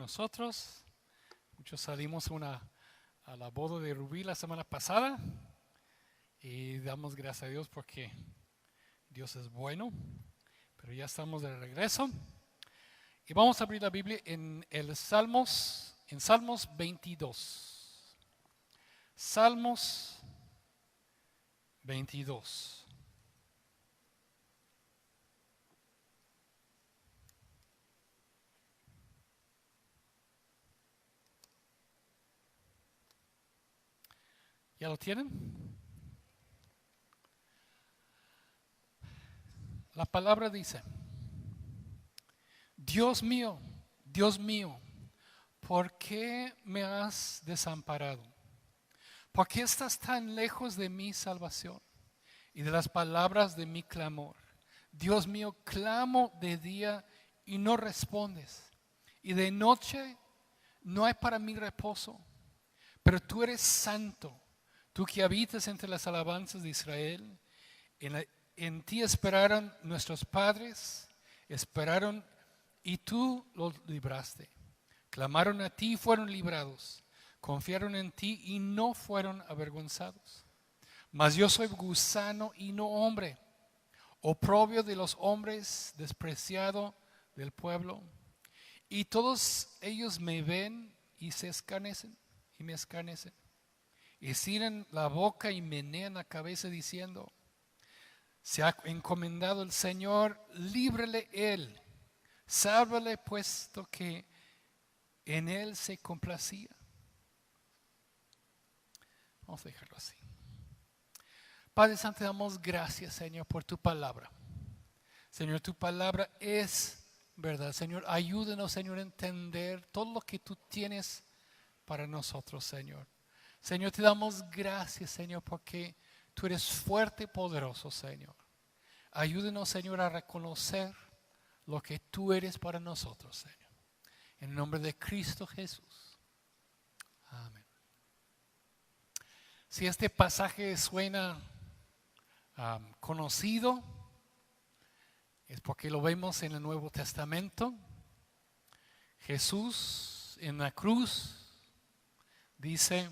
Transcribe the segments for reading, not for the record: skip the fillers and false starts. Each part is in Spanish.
nosotros. Muchos salimos a la boda de Rubí la semana pasada y damos gracias a Dios porque Dios es bueno, pero ya estamos de regreso. Y vamos a abrir la Biblia en Salmos 22. Salmos 22. ¿Ya lo tienen? La palabra dice: Dios mío, ¿por qué me has desamparado? ¿Por qué estás tan lejos de mi salvación y de las palabras de mi clamor? Dios mío, clamo de día y no respondes, y de noche no hay para mí reposo. Pero tú eres santo, tú que habitas entre las alabanzas de Israel. En ti esperaron nuestros padres, esperaron y tú los libraste. Clamaron a ti y fueron librados. Confiaron en ti y no fueron avergonzados. Mas yo soy gusano y no hombre, oprobio de los hombres, despreciado del pueblo. Y todos ellos me ven y se escarnecen, y me escarnecen. Y cierran la boca y menean la cabeza diciendo: se ha encomendado el Señor, líbrele Él, sálvale puesto que en Él se complacía. Vamos a dejarlo así. Padre Santo, te damos gracias, Señor, por tu palabra. Señor, tu palabra es verdad. Señor, ayúdanos, Señor, a entender todo lo que tú tienes para nosotros, Señor. Señor, te damos gracias, Señor, porque tú eres fuerte y poderoso, Señor. Ayúdenos, Señor, a reconocer lo que tú eres para nosotros, Señor. En el nombre de Cristo Jesús. Amén. Si este pasaje suena conocido, es porque lo vemos en el Nuevo Testamento. Jesús en la cruz dice: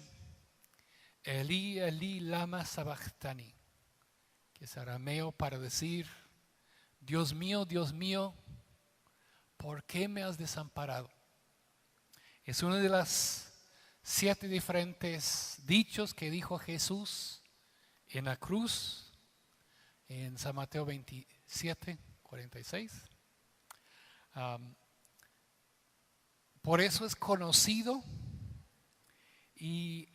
Elí, Elí, lama sabachthani, que es arameo para decir: Dios mío, ¿por qué me has desamparado? Es uno de los 7 diferentes dichos que dijo Jesús en la cruz, en San Mateo 27, 46. Por eso es conocido y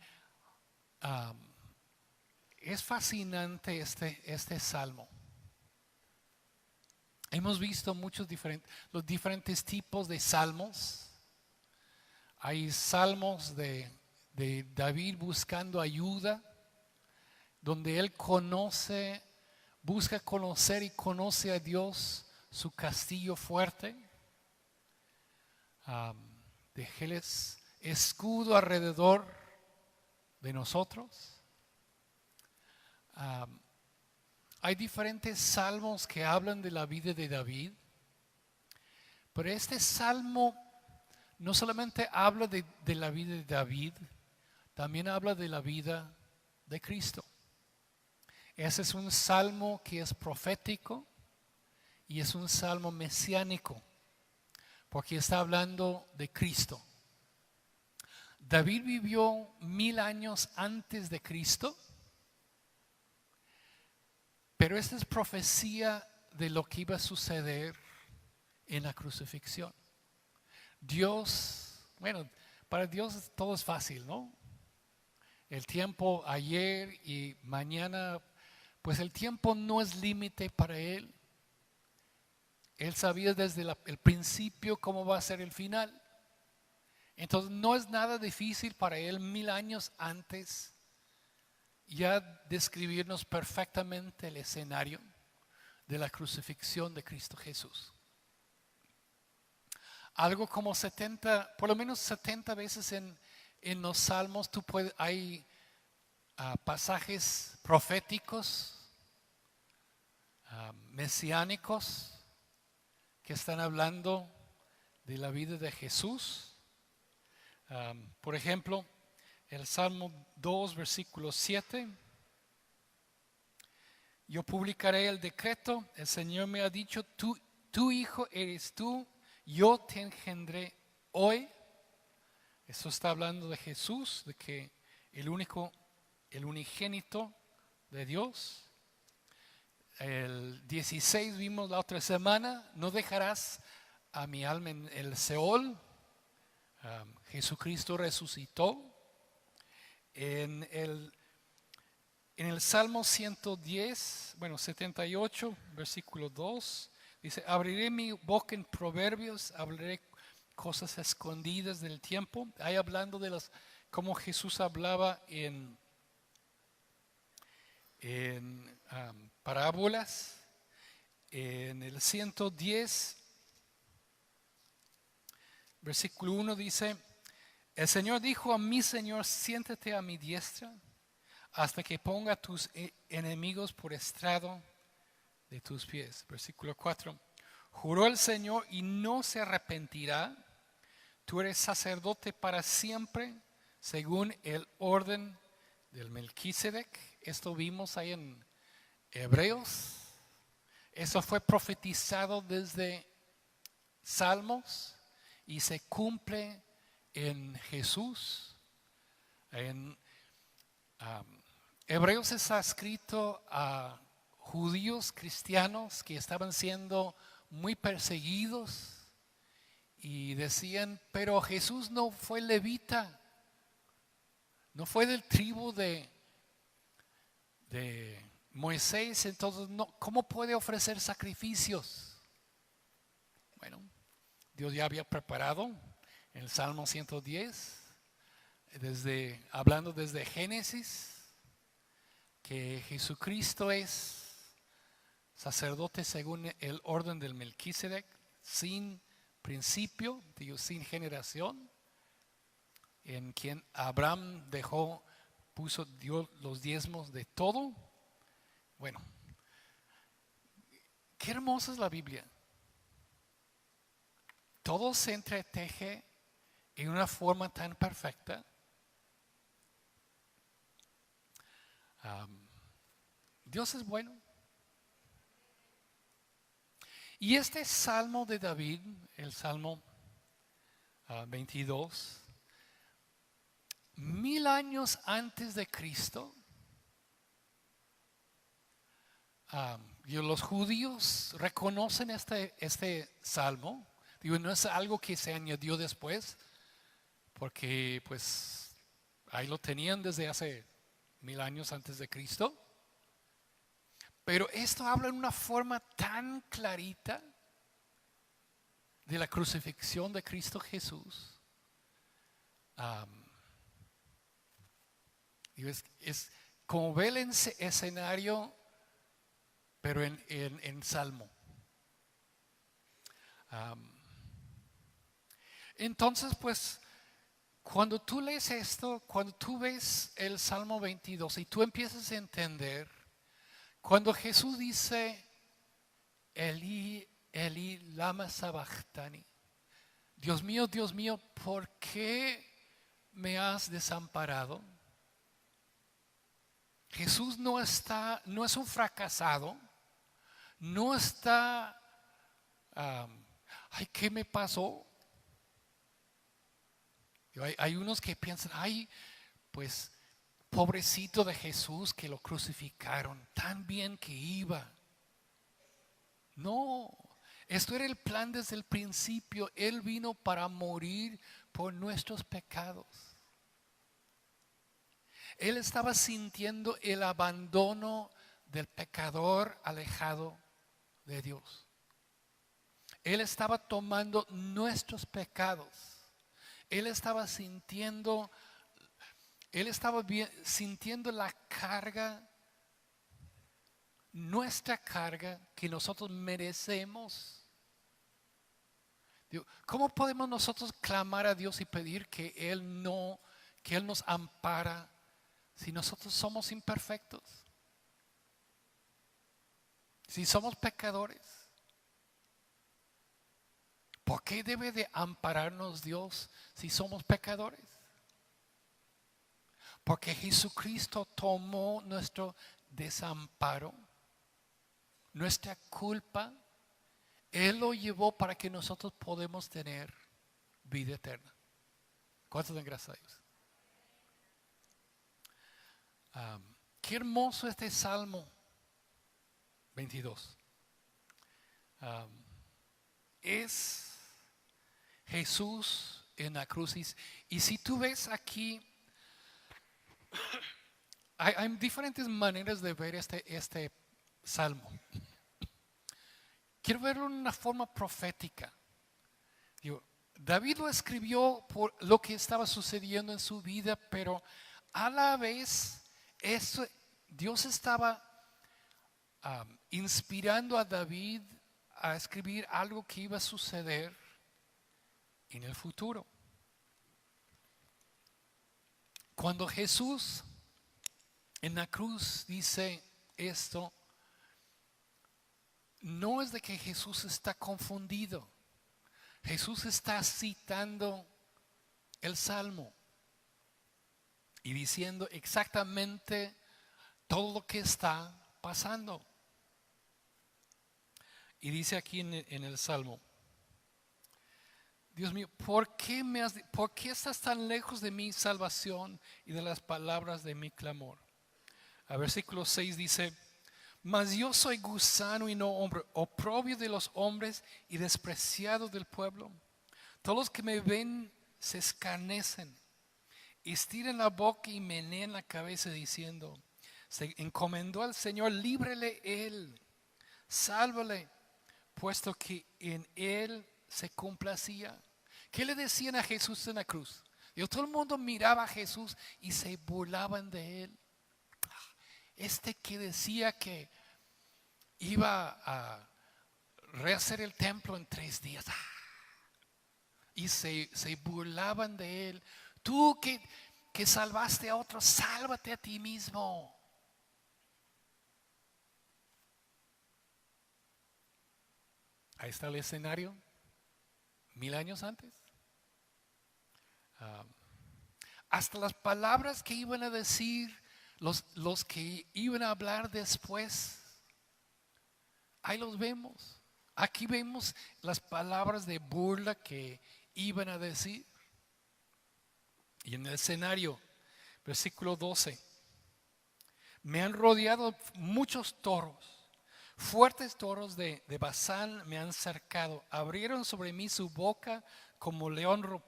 es fascinante este salmo. Hemos visto los diferentes tipos de salmos. Hay salmos de David buscando ayuda, donde él busca conocer y conoce a Dios, su castillo fuerte. Déjeles escudo alrededor de nosotros. Hay diferentes salmos que hablan de la vida de David, pero este salmo no solamente habla de la vida de David, también habla de la vida de Cristo. Ese es un salmo que es profético y es un salmo mesiánico, porque está hablando de Cristo. David vivió 1000 años antes de Cristo, pero esta es profecía de lo que iba a suceder en la crucifixión. Para Dios todo es fácil, ¿no? El tiempo ayer y mañana, pues el tiempo no es límite para Él. Él sabía desde el principio cómo va a ser el final. Entonces no es nada difícil para Él 1000 años antes ya describirnos perfectamente el escenario de la crucifixión de Cristo Jesús. Algo como por lo menos 70 veces en los salmos hay pasajes proféticos, mesiánicos, que están hablando de la vida de Jesús. Por ejemplo, el Salmo 2, versículo 7. Yo publicaré el decreto, el Señor me ha dicho, tu hijo eres tú, yo te engendré hoy. Eso está hablando de Jesús, de que el unigénito de Dios. El 16 vimos la otra semana, no dejarás a mi alma en el Seol. Jesucristo resucitó. En el Salmo 78, versículo 2, dice, abriré mi boca en proverbios, hablaré cosas escondidas del tiempo. Ahí hablando de cómo Jesús hablaba en parábolas. En el 110, versículo 1 dice, el Señor dijo a mi Señor, siéntate a mi diestra hasta que ponga a tus enemigos por estrado de tus pies. Versículo 4, juró el Señor y no se arrepentirá, tú eres sacerdote para siempre según el orden del Melquisedec. Esto vimos ahí en Hebreos. Eso fue profetizado desde Salmos y se cumple en Jesús. En Hebreos está escrito a judíos cristianos que estaban siendo muy perseguidos y decían, pero Jesús no fue levita, no fue del tribu de Moisés, entonces ¿cómo puede ofrecer sacrificios? Bueno, Dios ya había preparado en el Salmo 110, hablando desde Génesis, que Jesucristo es sacerdote según el orden del Melquisedec, sin principio, sin generación, en quien Abraham dio los diezmos de todo. Bueno, qué hermosa es la Biblia. Todo se entreteje en una forma tan perfecta. Dios es bueno. Y este salmo de David, el Salmo 22, 1000 años antes de Cristo, los judíos reconocen este salmo. Digo, no es algo que se añadió después, porque pues ahí lo tenían desde hace 1000 años antes de Cristo. Pero esto habla en una forma tan clarita de la crucifixión de Cristo Jesús. Es como ver el escenario, pero en salmo. Entonces, pues, cuando tú lees esto, cuando tú ves el Salmo 22 y tú empiezas a entender, cuando Jesús dice, Elí, Elí, lama sabachthani, Dios mío, ¿por qué me has desamparado? Jesús no es un fracasado, no está, ay, ¿qué me pasó? Hay unos que piensan, ay, pues, pobrecito de Jesús que lo crucificaron, tan bien que iba. No, esto era el plan desde el principio. Él vino para morir por nuestros pecados. Él estaba sintiendo el abandono del pecador alejado de Dios. Él estaba tomando nuestros pecados. Él estaba sintiendo la carga, nuestra carga que nosotros merecemos. ¿Cómo podemos nosotros clamar a Dios y pedir que Él nos ampara si nosotros somos imperfectos? Si somos pecadores. ¿Por qué debe de ampararnos Dios si somos pecadores? Porque Jesucristo tomó nuestro desamparo, nuestra culpa. Él lo llevó para que nosotros podamos tener vida eterna. ¿Cuántos dan gracias a Dios? Qué hermoso este Salmo 22. Es Jesús en la cruz. Y si tú ves aquí, hay diferentes maneras de ver este Salmo. Quiero verlo en una forma profética. David lo escribió por lo que estaba sucediendo en su vida, pero a la vez Dios estaba inspirando a David a escribir algo que iba a suceder en el futuro. Cuando Jesús en la cruz dice esto, no es de que Jesús está confundido. Jesús está citando el Salmo y diciendo exactamente todo lo que está pasando. Y dice aquí en el Salmo: Dios mío, ¿por qué estás tan lejos de mi salvación y de las palabras de mi clamor? Versículo 6 dice: Mas yo soy gusano y no hombre, oprobio de los hombres y despreciado del pueblo. Todos los que me ven se escarnecen, estiran la boca y menean la cabeza diciendo: Se encomendó al Señor, líbrele Él, sálvale, puesto que en Él se complacía. ¿Qué le decían a Jesús en la cruz? Todo el mundo miraba a Jesús y se burlaban de Él. Este que decía que iba a rehacer el templo en 3 días. Y se burlaban de Él. Tú que salvaste a otros, sálvate a ti mismo. Ahí está el escenario 1000 años antes. Hasta las palabras que iban a decir los que iban a hablar después, ahí los vemos. Aquí vemos las palabras de burla que iban a decir. Y en el escenario, versículo 12: Me han rodeado muchos toros, fuertes toros de Basán me han cercado. Abrieron sobre mí su boca como león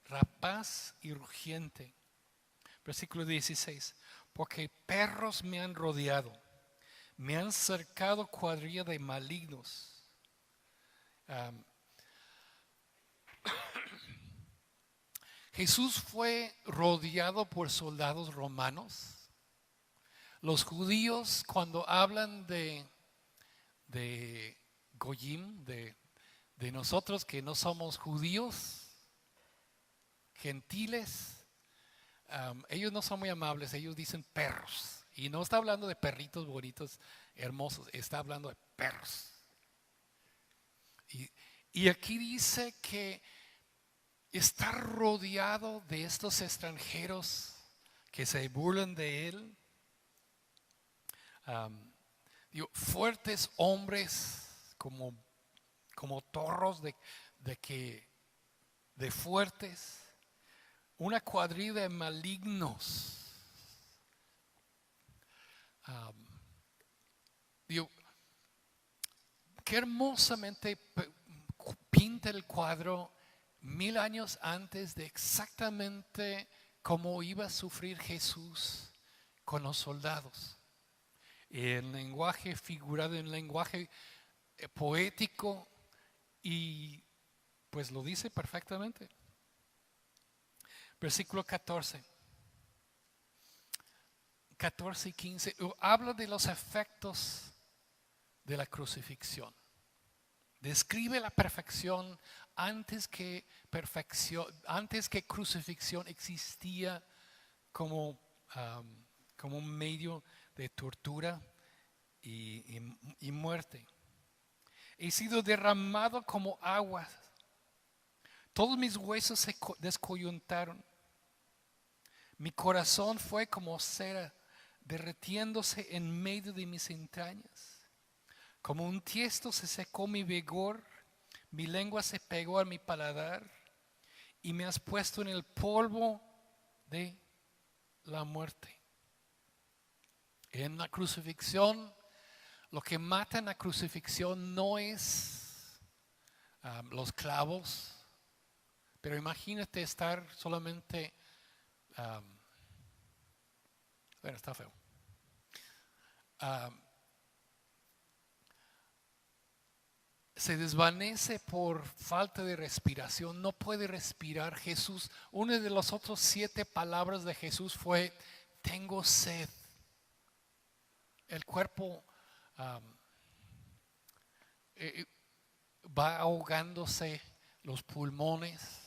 rapaz y rugiente. Versículo 16: Porque perros me han rodeado, me han cercado cuadrilla de malignos. Jesús fue rodeado por soldados romanos. Los judíos, cuando hablan de Goyim, de nosotros que no somos judíos, gentiles, ellos no son muy amables, ellos dicen perros. Y no está hablando de perritos bonitos, hermosos, está hablando de perros. Y aquí dice que está rodeado de estos extranjeros que se burlan de él. Fuertes hombres como torros de fuertes, una cuadrilla de malignos. Qué hermosamente pinta el cuadro 1000 años antes de exactamente cómo iba a sufrir Jesús con los soldados. En lenguaje figurado, en lenguaje poético, y pues lo dice perfectamente. Versículo 14 y 15 habla de los efectos de la crucifixión. Describe la perfección antes que crucifixión existía como un medio de tortura y muerte. He sido derramado como aguas. Todos mis huesos se descoyuntaron. Mi corazón fue como cera derritiéndose en medio de mis entrañas. Como un tiesto se secó mi vigor, mi lengua se pegó a mi paladar y me has puesto en el polvo de la muerte. En la crucifixión, lo que mata en la crucifixión no es los clavos, pero imagínate estar solamente, bueno, está feo. Se desvanece por falta de respiración, no puede respirar. Jesús, una de las otras 7 palabras de Jesús fue, tengo sed. El cuerpo va ahogándose, los pulmones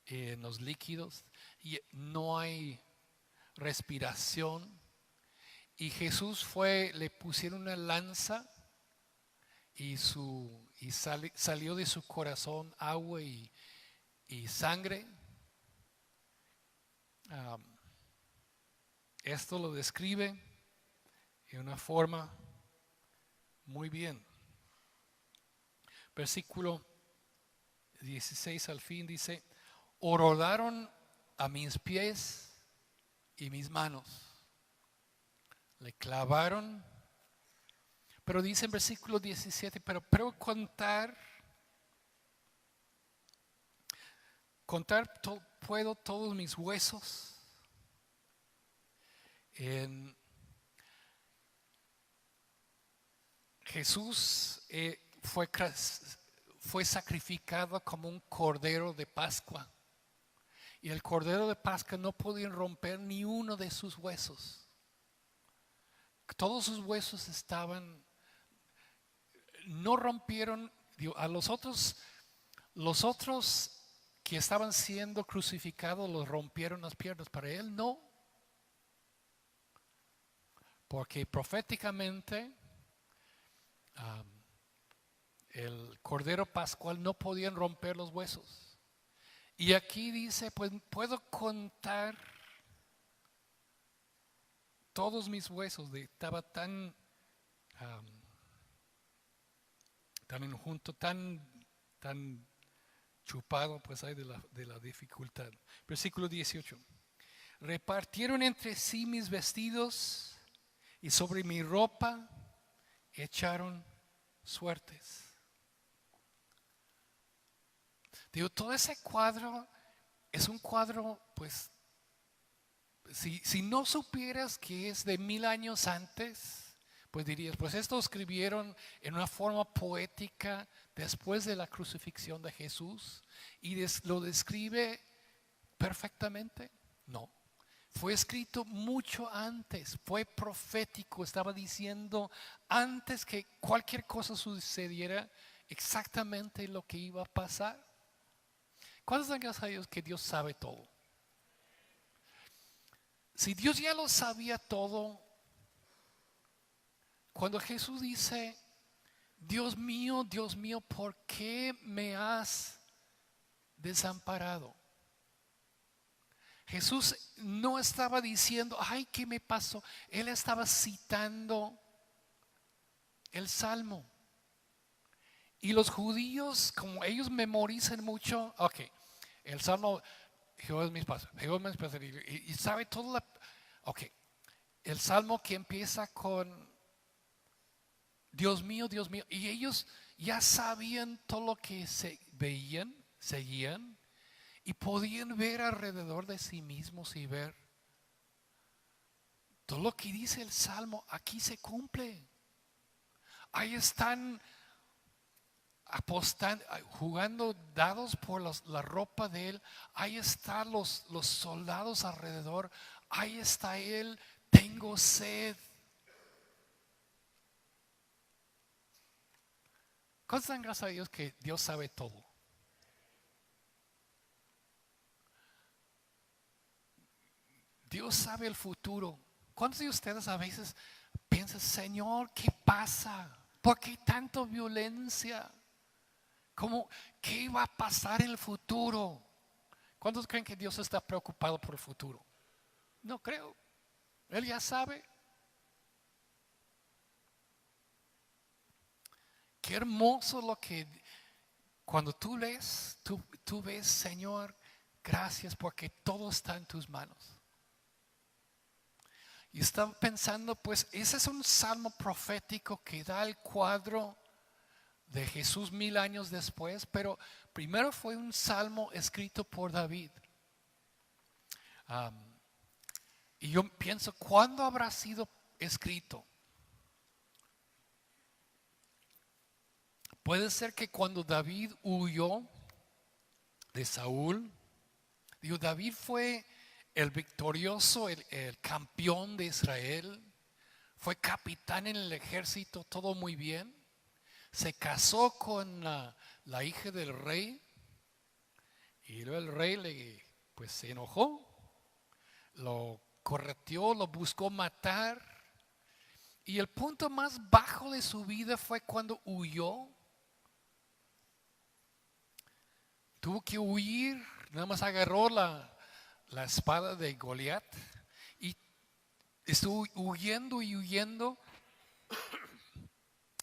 en los líquidos y no hay respiración. Y Jesús le pusieron una lanza y salió de su corazón agua y sangre. Esto lo describe de una forma muy bien. Versículo 16 al fin dice, rodaron a mis pies y mis manos, le clavaron. Pero dice en versículo 17, pero contar puedo todos mis huesos. Jesús fue sacrificado como un cordero de Pascua. Y el cordero de Pascua no podía romper ni uno de sus huesos. Todos sus huesos no rompieron. A los otros que estaban siendo crucificados los rompieron las piernas, para él no, porque proféticamente el cordero pascual no podían romper los huesos. Y aquí dice, pues puedo contar todos mis huesos. Estaba tan enjunto, tan chupado, pues hay de la dificultad. Versículo 18. Repartieron entre sí mis vestidos y sobre mi ropa echaron suertes. Digo, todo ese cuadro es un cuadro, pues, si no supieras que es de 1000 años antes, pues dirías, pues esto escribieron en una forma poética después de la crucifixión de Jesús y lo describe perfectamente. No, fue escrito mucho antes, fue profético, estaba diciendo antes que cualquier cosa sucediera exactamente lo que iba a pasar. ¿Cuántos dan gracias a Dios que Dios sabe todo? Si Dios ya lo sabía todo, cuando Jesús dice, Dios mío, ¿por qué me has desamparado? Jesús no estaba diciendo, ay, ¿qué me pasó? Él estaba citando el Salmo. Y los judíos, como ellos memorizan mucho, ok, el Salmo, Jehová es mi pastor, Jehová es mi pastor, y sabe todo ok, el Salmo que empieza con Dios mío, y ellos ya sabían todo lo que veían, seguían, y podían ver alrededor de sí mismos y ver todo lo que dice el Salmo, aquí se cumple. Ahí están apostando, jugando dados por la ropa de él. Ahí están los soldados alrededor. Ahí está él, tengo sed. ¿Cuántos dan gracias a Dios que Dios sabe todo? Dios sabe el futuro. ¿Cuántos de ustedes a veces piensan, Señor, qué pasa? ¿Por qué tanta violencia? ¿Qué va a pasar en el futuro? ¿Cuántos creen que Dios está preocupado por el futuro? No creo. Él ya sabe. Qué hermoso lo que cuando tú lees, tú ves, Señor, gracias porque todo está en tus manos. Y estaba pensando, pues ese es un salmo profético que da el cuadro de Jesús 1000 años después, pero primero fue un salmo escrito por David. Y yo pienso, ¿cuándo habrá sido escrito? Puede ser que cuando David huyó de Saúl, digo, David fue el victorioso, el campeón de Israel, fue capitán en el ejército, todo muy bien. Se casó con la hija del rey y luego el rey pues se enojó, lo correteó, lo buscó matar. Y el punto más bajo de su vida fue cuando huyó. Tuvo que huir, nada más agarró la espada de Goliat y estuvo huyendo y huyendo.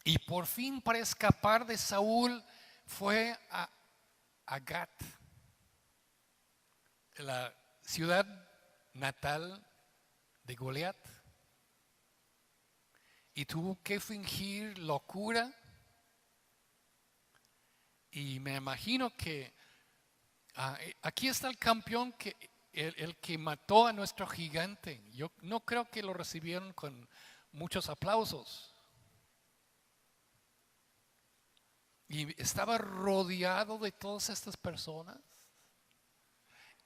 Y por fin, para escapar de Saúl, fue a Gat, la ciudad natal de Goliat. Y tuvo que fingir locura. Y me imagino que aquí está el campeón, el que mató a nuestro gigante. Yo no creo que lo recibieron con muchos aplausos. Y estaba rodeado de todas estas personas.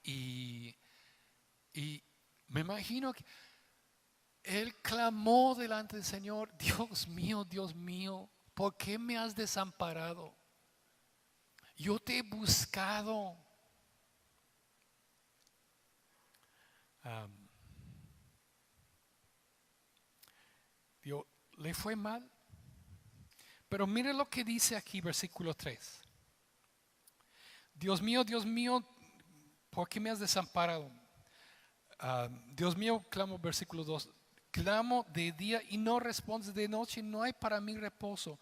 Y me imagino que él clamó delante del Señor: Dios mío, ¿por qué me has desamparado? Yo te he buscado. Le fue mal. Pero mire lo que dice aquí, versículo 3. Dios mío, ¿por qué me has desamparado? Dios mío, clamo, versículo 2. Clamo de día y no respondes, de noche no hay para mí reposo.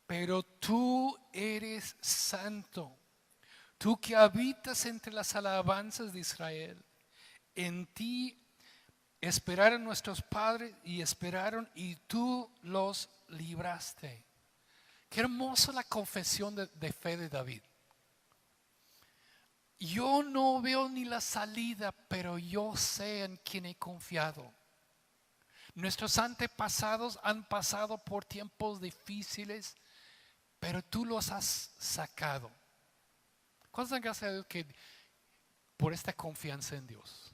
Pero tú eres santo, tú que habitas entre las alabanzas de Israel. En ti esperaron nuestros padres y esperaron y tú los libraste. Qué hermosa la confesión de fe de David. Yo no veo ni la salida, pero yo sé en quién he confiado. Nuestros antepasados han pasado por tiempos difíciles, pero tú los has sacado. ¿Cuántos dan gracias a Dios por esta confianza en Dios?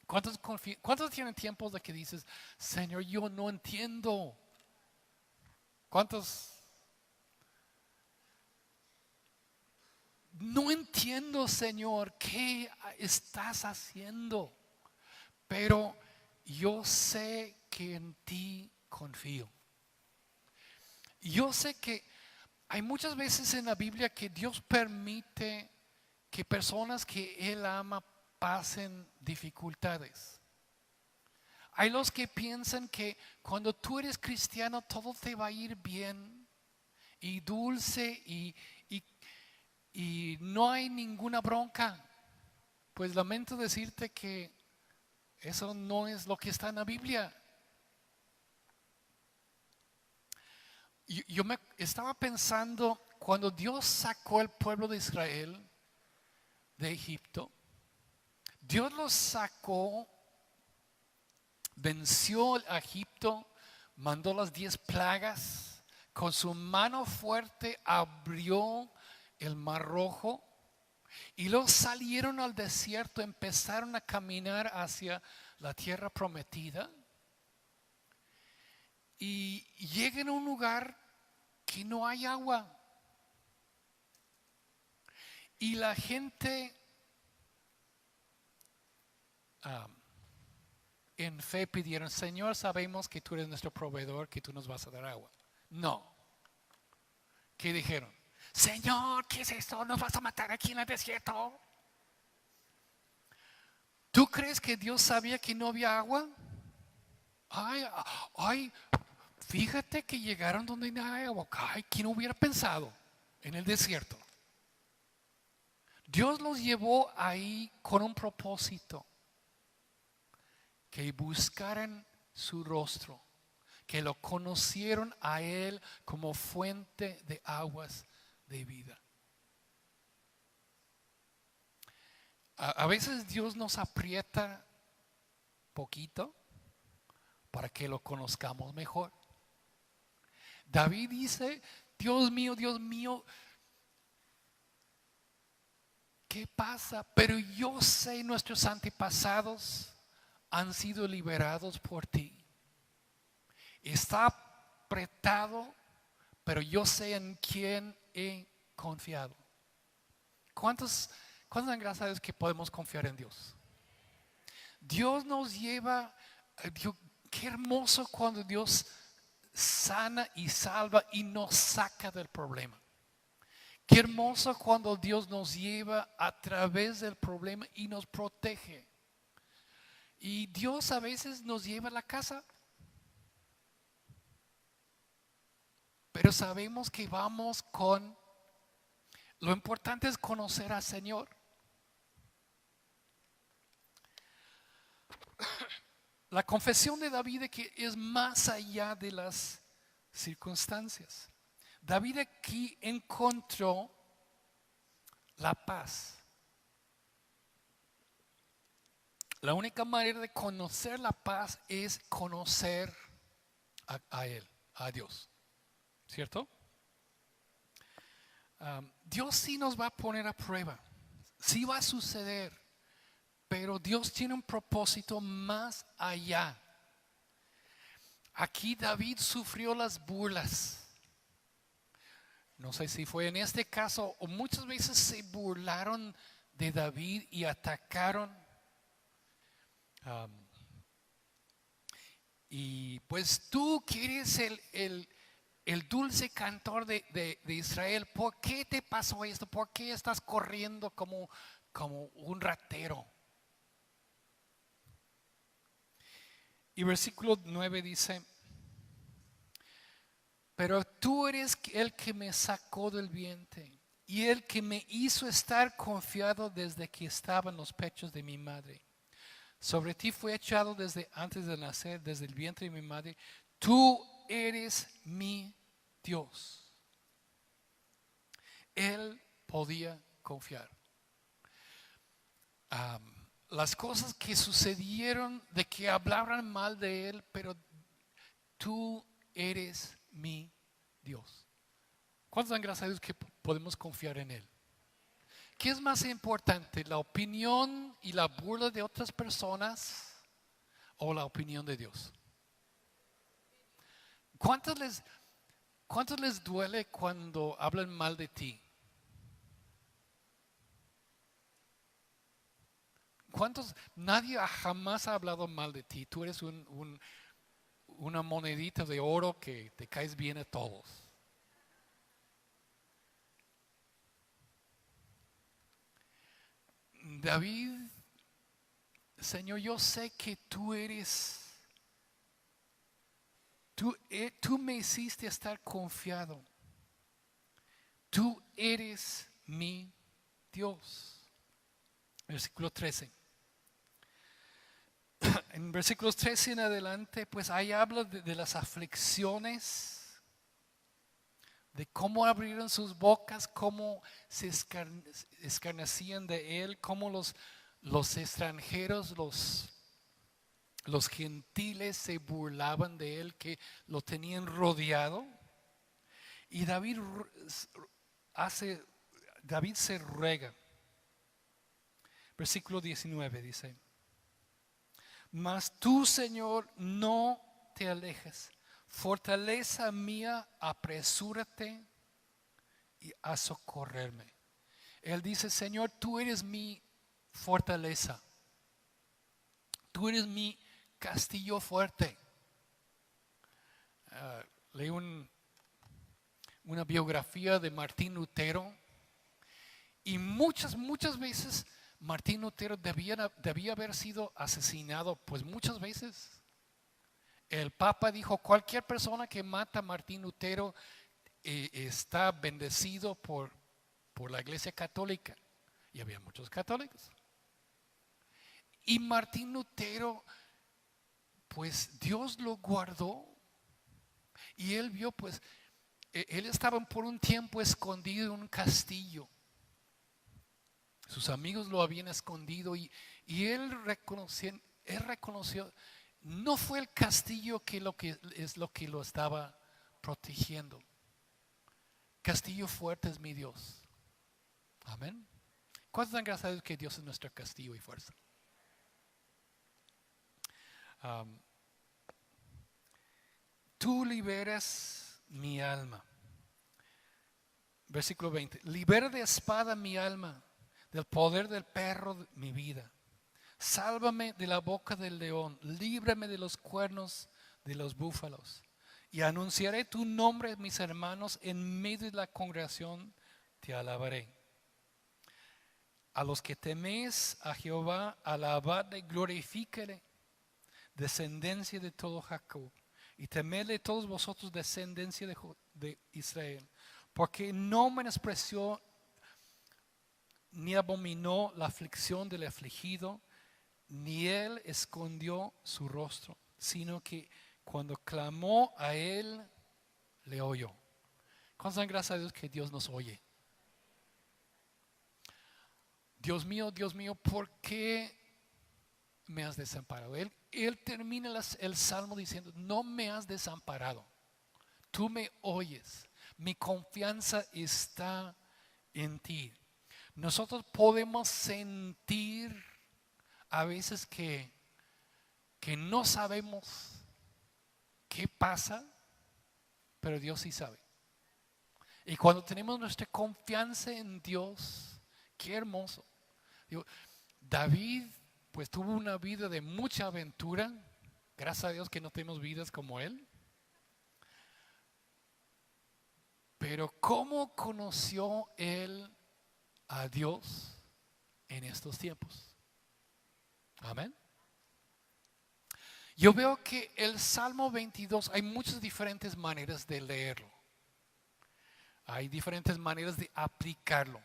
¿Cuántos tienen tiempos de que dices, Señor, yo no entiendo? ¿Cuántos? No entiendo, Señor, ¿qué estás haciendo? Pero yo sé que en ti confío. Yo sé que hay muchas veces en la Biblia que Dios permite que personas que Él ama pasen dificultades. Hay los que piensan que cuando tú eres cristiano todo te va a ir bien y dulce y no hay ninguna bronca. Pues lamento decirte que eso no es lo que está en la Biblia. Yo me estaba pensando, cuando Dios sacó al pueblo de Israel de Egipto, Dios los sacó, venció a Egipto, mandó las 10 plagas, con su mano fuerte abrió el mar Rojo y luego salieron al desierto, empezaron a caminar hacia la tierra prometida y llegan a un lugar que no hay agua y la gente en fe pidieron: Señor, sabemos que tú eres nuestro proveedor, que tú nos vas a dar agua. No. ¿Qué dijeron? Señor, ¿qué es esto? ¿Nos vas a matar aquí en el desierto? ¿Tú crees que Dios sabía que no había agua? Ay, ay, fíjate que llegaron donde no hay agua. Ay, ¿quién hubiera pensado en el desierto? Dios los llevó ahí con un propósito, que buscaran su rostro, que lo conocieron a Él como fuente de aguas de vida. A veces Dios nos aprieta poquito para que lo conozcamos mejor. David dice, Dios mío, ¿qué pasa? Pero yo sé, nuestros antepasados han sido liberados por ti. Está apretado, pero yo sé en quién he confiado. ¿Cuántos dan gracias a Dios que podemos confiar en Dios? Dios nos lleva, qué hermoso cuando Dios sana y salva y nos saca del problema. Qué hermoso cuando Dios nos lleva a través del problema y nos protege. Y Dios a veces nos lleva a la casa, pero sabemos que vamos con, lo importante es conocer al Señor. La confesión de David es que es más allá de las circunstancias. David aquí encontró la paz. La única manera de conocer la paz es conocer a Él, a Dios. ¿Cierto? Dios sí nos va a poner a prueba. Sí va a suceder. Pero Dios tiene un propósito más allá. Aquí David sufrió las burlas. No sé si fue en este caso o muchas veces se burlaron de David y atacaron. Y pues tú que eres el dulce cantor de Israel, ¿por qué te pasó esto? ¿Por qué estás corriendo como un ratero? Y versículo 9 dice, pero tú eres el que me sacó del vientre y el que me hizo estar confiado desde que estaba en los pechos de mi madre. Sobre ti fue echado desde antes de nacer, desde el vientre de mi madre. Tú eres mi Dios. Él podía confiar. Las cosas que sucedieron, de que hablaran mal de Él, pero tú eres mi Dios. ¿Cuántos dan gracias a Dios que podemos confiar en Él? ¿Qué es más importante, la opinión y la burla de otras personas o la opinión de Dios? ¿Cuántos les duele cuando hablan mal de ti? Nadie jamás ha hablado mal de ti. Tú eres una monedita de oro que te caes bien a todos. David, Señor, yo sé que tú me hiciste estar confiado. Tú eres mi Dios. Versículo 13. En versículos 13 en adelante, pues ahí habla de las aflicciones, de cómo abrieron sus bocas, cómo se escarnecían de él, cómo los extranjeros, los gentiles se burlaban de él, que lo tenían rodeado. Y David se ruega. Versículo 19 dice, mas tú, Señor, no te alejes. Fortaleza mía, apresúrate y a socorrerme. Él dice, Señor, tú eres mi fortaleza. Tú eres mi castillo fuerte. Leí una biografía de Martín Lutero y muchas veces Martín Lutero debía haber sido asesinado pues muchas veces. El Papa dijo, cualquier persona que mata a Martín Lutero está bendecido por la Iglesia Católica. Y había muchos católicos. Y Martín Lutero, pues Dios lo guardó. Y él vio, pues, él estaba por un tiempo escondido en un castillo. Sus amigos lo habían escondido y él reconoció, no fue el castillo que es lo que lo estaba protegiendo. Castillo fuerte es mi Dios. Amén. ¿Cuántos dan gracias a Dios que Dios es nuestro castillo y fuerza? Tú liberas mi alma. Versículo 20. Libera de espada mi alma, del poder del perro mi vida. Sálvame de la boca del león, líbrame de los cuernos de los búfalos. Y anunciaré tu nombre a mis hermanos, en medio de la congregación te alabaré. A los que teméis a Jehová, alabadle, glorifícale, descendencia de todo Jacob. Y temedle todos vosotros, descendencia de Israel. Porque no menospreció ni abominó la aflicción del afligido, ni él escondió su rostro, sino que cuando clamó a él, le oyó. ¿Cuántos dan gracias a Dios que Dios nos oye? Dios mío, ¿por qué me has desamparado? Él termina el salmo diciendo, no me has desamparado, tú me oyes, mi confianza está en ti. Nosotros podemos sentir a veces que no sabemos qué pasa, pero Dios sí sabe. Y cuando tenemos nuestra confianza en Dios, qué hermoso. David pues tuvo una vida de mucha aventura. Gracias a Dios que no tenemos vidas como él. Pero ¿cómo conoció él a Dios en estos tiempos? Amén. Yo veo que el Salmo 22 hay muchas diferentes maneras de leerlo. Hay diferentes maneras de aplicarlo.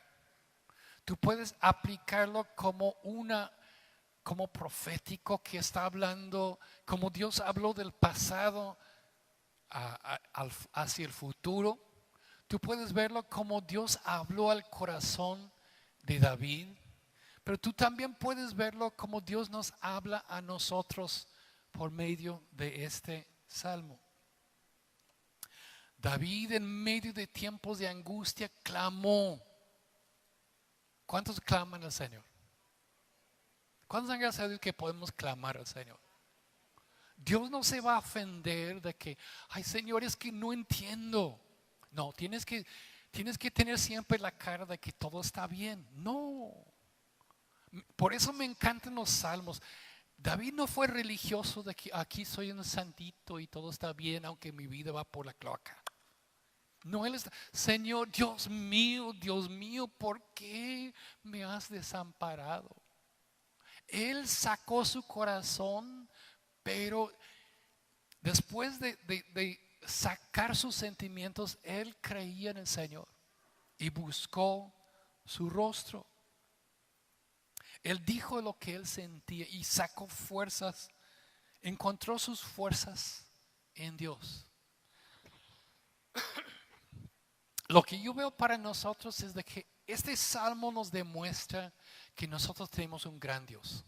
Tú puedes aplicarlo como profético que está hablando, como Dios habló del pasado hacia el futuro. Tú puedes verlo como Dios habló al corazón de David, pero tú también puedes verlo como Dios nos habla a nosotros por medio de este salmo. David, en medio de tiempos de angustia, clamó. ¿Cuántos claman al Señor? ¿Cuántos han gracias a Dios que podemos clamar al Señor? Dios no se va a ofender de que, ay Señor, es que no entiendo. No, tienes que tener siempre la cara de que todo está bien. No. Por eso me encantan los salmos. David no fue religioso de que aquí soy un santito y todo está bien, aunque mi vida va por la cloaca. No, él está, Señor, Dios mío, ¿por qué me has desamparado? Él sacó su corazón, pero después de sacar sus sentimientos, él creía en el Señor y buscó su rostro. Él dijo lo que él sentía y sacó fuerzas, encontró sus fuerzas en Dios. Lo que yo veo para nosotros es de que este salmo nos demuestra que nosotros tenemos un gran Dios.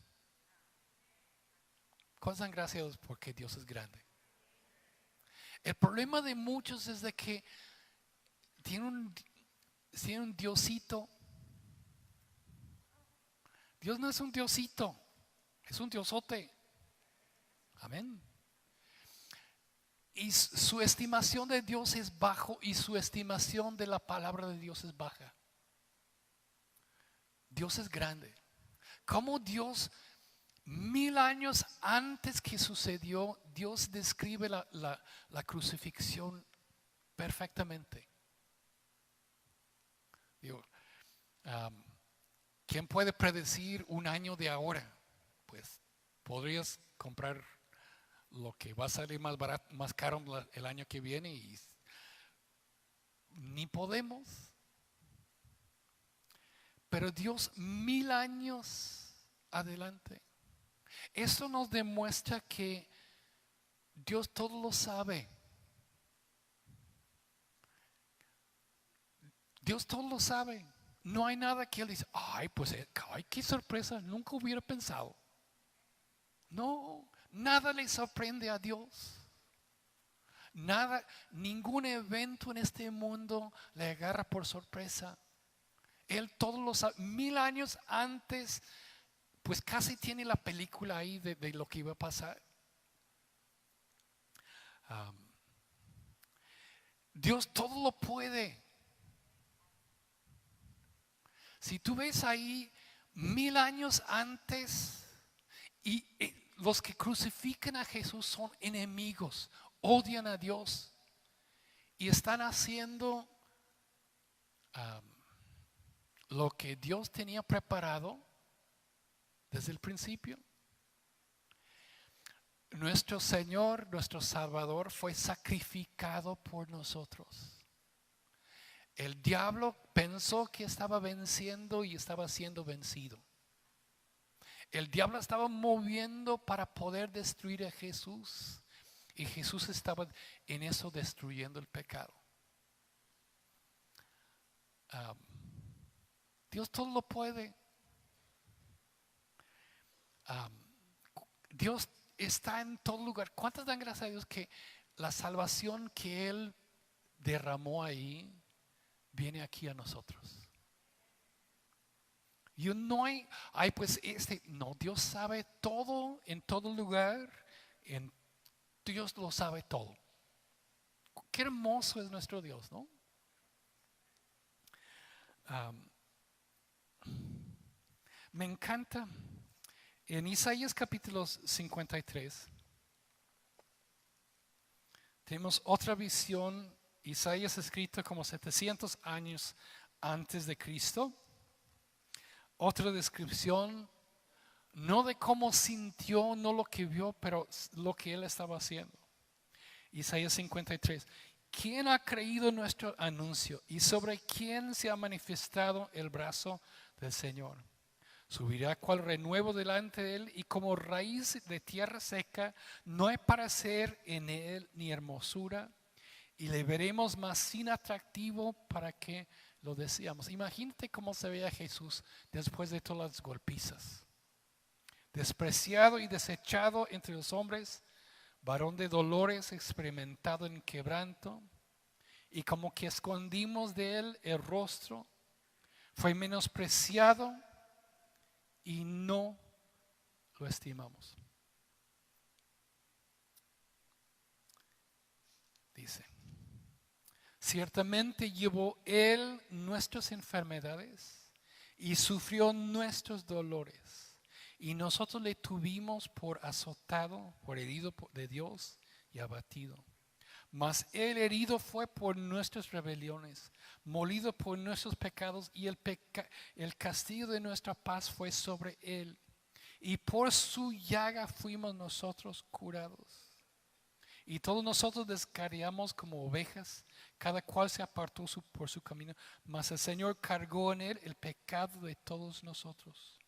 ¿Cuántos dan gracias a Dios porque Dios es grande? El problema de muchos es de que tienen un Diosito. Dios no es un Diosito, es un Diosote. Amén. Y su estimación de Dios es bajo y su estimación de la palabra de Dios es baja. Dios es grande. Como Dios, 1000 años antes que sucedió, Dios describe la crucifixión perfectamente. ¿Quién puede predecir un año de ahora? Pues podrías comprar lo que va a salir más barato, más caro el año que viene y ni podemos. Pero Dios 1000 años adelante. Eso nos demuestra que Dios todo lo sabe. Dios todo lo sabe. No hay nada que Él dice, ay, pues, ay, qué sorpresa, nunca hubiera pensado. No, nada le sorprende a Dios. Nada, ningún evento en este mundo le agarra por sorpresa. Él todo lo sabe. 1000 años antes, pues casi tiene la película ahí de lo que iba a pasar. Dios todo lo puede. Si tú ves ahí 1000 años antes y los que crucifican a Jesús son enemigos, odian a Dios y están haciendo lo que Dios tenía preparado desde el principio. Nuestro Señor, nuestro Salvador fue sacrificado por nosotros. El diablo pensó que estaba venciendo y estaba siendo vencido. El diablo estaba moviendo para poder destruir a Jesús. Y Jesús estaba en eso destruyendo el pecado. Dios todo lo puede. Dios está en todo lugar. ¿Cuántas dan gracias a Dios que la salvación que Él derramó ahí viene aquí a nosotros? Y no hay, pues no, Dios sabe todo en todo lugar. Dios lo sabe todo. Qué hermoso es nuestro Dios, ¿no? Me encanta. En Isaías capítulo 53 tenemos otra visión. Isaías escrito como 700 años antes de Cristo. Otra descripción, no de cómo sintió, no lo que vio, pero lo que él estaba haciendo. Isaías 53. ¿Quién ha creído nuestro anuncio? ¿Y sobre quién se ha manifestado el brazo del Señor? Subirá cual renuevo delante de él y como raíz de tierra seca, no hay parecer en él ni hermosura, y le veremos más sin atractivo para que lo deseamos. Imagínate cómo se veía Jesús después de todas las golpizas. Despreciado y desechado entre los hombres, varón de dolores, experimentado en quebranto, y como que escondimos de él el rostro, fue menospreciado y no lo estimamos. Dice, ciertamente llevó él nuestras enfermedades y sufrió nuestros dolores, y nosotros le tuvimos por azotado, por herido de Dios y abatido. Mas él herido fue por nuestras rebeliones, molido por nuestros pecados, y el castigo de nuestra paz fue sobre él, y por su llaga fuimos nosotros curados. Y todos nosotros descarriamos como ovejas, cada cual se apartó por su camino, mas el Señor cargó en él el pecado de todos nosotros.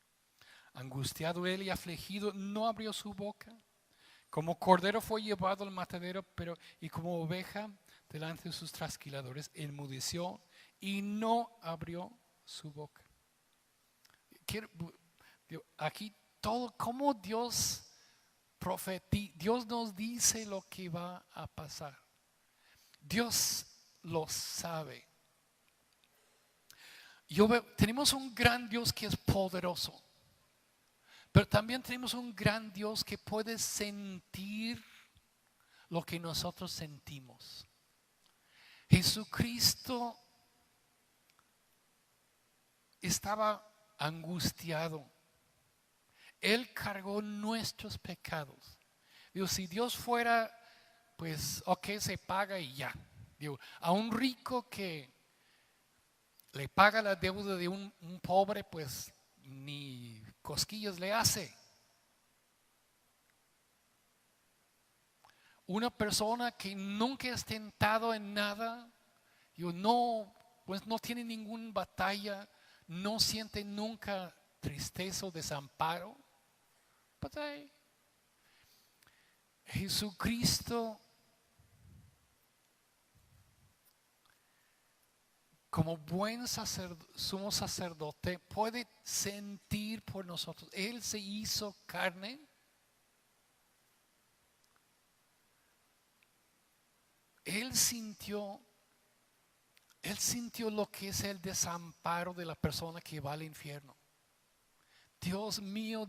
Angustiado él y afligido, no abrió su boca. Como cordero fue llevado al matadero, y como oveja delante de sus trasquiladores, enmudeció y no abrió su boca. Aquí todo, como Dios nos dice lo que va a pasar. Dios lo sabe. Tenemos un gran Dios que es poderoso. Pero también tenemos un gran Dios que puede sentir lo que nosotros sentimos. Jesucristo estaba angustiado. Él cargó nuestros pecados. Digo, si Dios fuera, pues, ok, se paga y ya. Digo, a un rico que le paga la deuda de un pobre, pues ni cosquillas le hace. Una persona que nunca es tentado en nada, pues no tiene ninguna batalla, no siente nunca tristeza o desamparo. Pues Jesucristo, como buen sumo sacerdote, puede sentir por nosotros. Él se hizo carne. Él sintió lo que es el desamparo de la persona que va al infierno. Dios mío,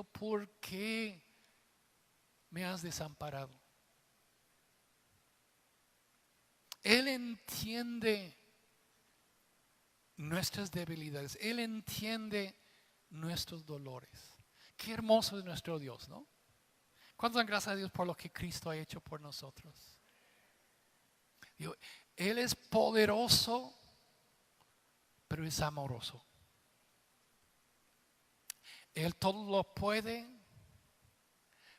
¿por qué me has desamparado? Él entiende nuestras debilidades. Él entiende nuestros dolores. Qué hermoso es nuestro Dios, ¿no? ¿Cuántas gracias a Dios por lo que Cristo ha hecho por nosotros? Él es poderoso, pero es amoroso. Él todo lo puede,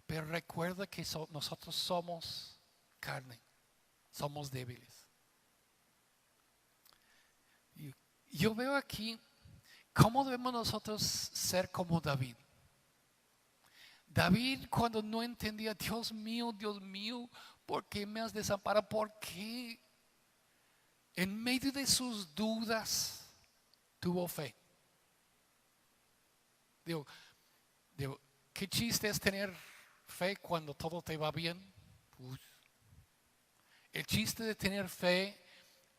pero recuerda que nosotros somos carne, somos débiles. Yo veo aquí cómo debemos nosotros ser como David. David, cuando no entendía, Dios mío, ¿por qué me has desamparado? ¿Por qué? En medio de sus dudas tuvo fe. Digo, ¿qué chiste es tener fe cuando todo te va bien? El chiste de tener fe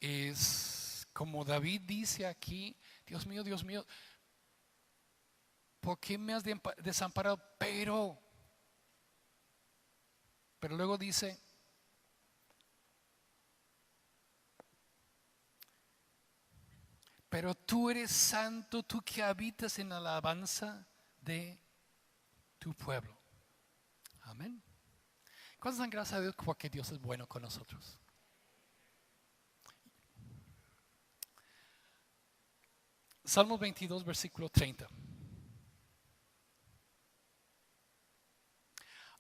es, como David dice aquí, Dios mío, ¿por qué me has desamparado? Pero luego dice, pero tú eres santo, tú que habitas en la alabanza de tu pueblo. Amén. ¿Cuántas dan gracias a Dios porque Dios es bueno con nosotros? Salmos 22, versículo 30.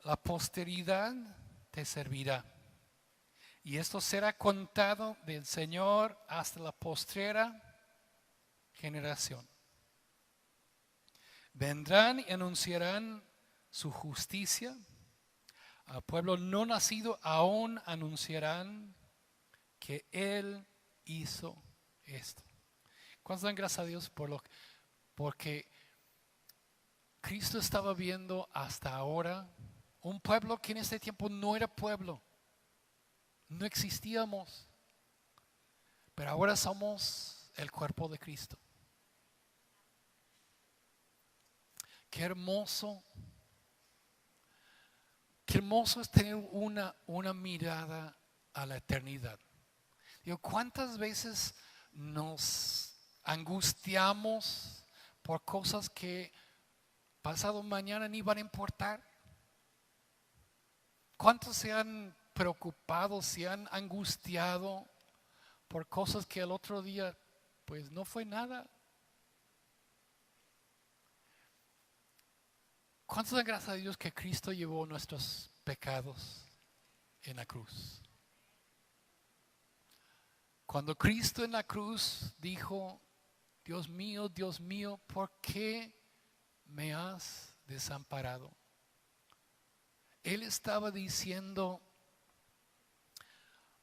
La posteridad te servirá, y esto será contado del Señor hasta la postrera generación. Vendrán y anunciarán su justicia. Al pueblo no nacido aún anunciarán que Él hizo esto. ¿Cuántos dan gracias a Dios porque Cristo estaba viendo hasta ahora un pueblo que en este tiempo no era pueblo, no existíamos, pero ahora somos el cuerpo de Cristo. Qué hermoso es tener una mirada a la eternidad. Digo, ¿cuántas veces nos angustiamos por cosas que pasado mañana ni van a importar? ¿Cuántos se han preocupado, se han angustiado por cosas que el otro día pues no fue nada? ¿Cuántos dan gracias a Dios que Cristo llevó nuestros pecados en la cruz? Cuando Cristo en la cruz dijo, Dios mío, ¿por qué me has desamparado? Él estaba diciendo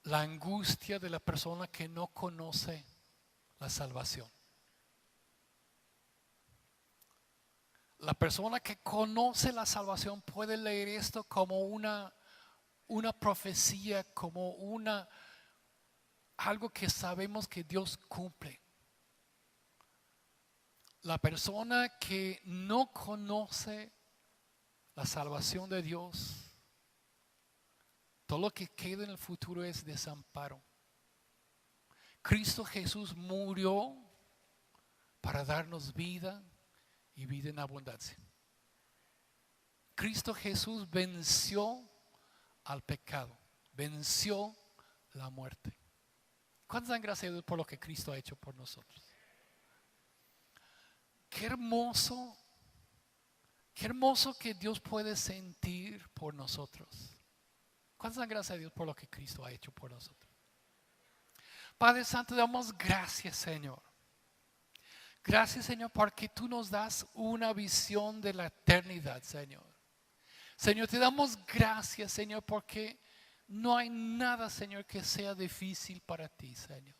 la angustia de la persona que no conoce la salvación. La persona que conoce la salvación puede leer esto como una profecía, como algo que sabemos que Dios cumple. La persona que no conoce la salvación de Dios, todo lo que queda en el futuro es desamparo. Cristo Jesús murió para darnos vida y vida en abundancia. Cristo Jesús venció al pecado, venció la muerte. ¿Cuántas dan gracias a Dios por lo que Cristo ha hecho por nosotros? qué hermoso que Dios puede sentir por nosotros. ¿Cuántas dan gracias a Dios por lo que Cristo ha hecho por nosotros? Padre Santo, damos gracias, Señor. Gracias, Señor, porque tú nos das una visión de la eternidad, Señor. Señor, te damos gracias, Señor, porque no hay nada, Señor, que sea difícil para ti, Señor.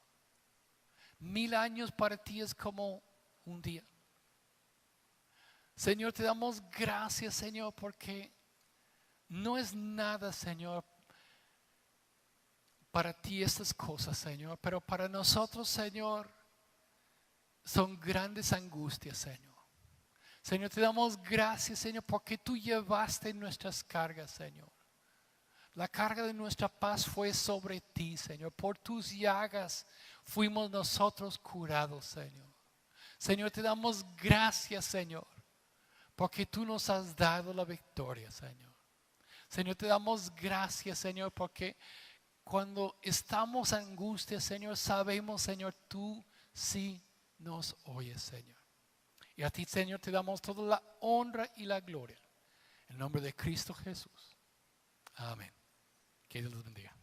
1000 años para ti es como un día. Señor, te damos gracias, Señor, porque no es nada, Señor, para ti estas cosas, Señor, pero para nosotros, Señor, son grandes angustias, Señor. Señor, te damos gracias, Señor, porque tú llevaste nuestras cargas, Señor. La carga de nuestra paz fue sobre ti, Señor. Por tus llagas fuimos nosotros curados, Señor. Señor, te damos gracias, Señor, porque tú nos has dado la victoria, Señor. Señor, te damos gracias, Señor, porque cuando estamos en angustia, Señor, sabemos, Señor, tú sí nos oyes, Señor. Y a ti, Señor, te damos toda la honra y la gloria. En nombre de Cristo Jesús. Amén. Que Dios los bendiga.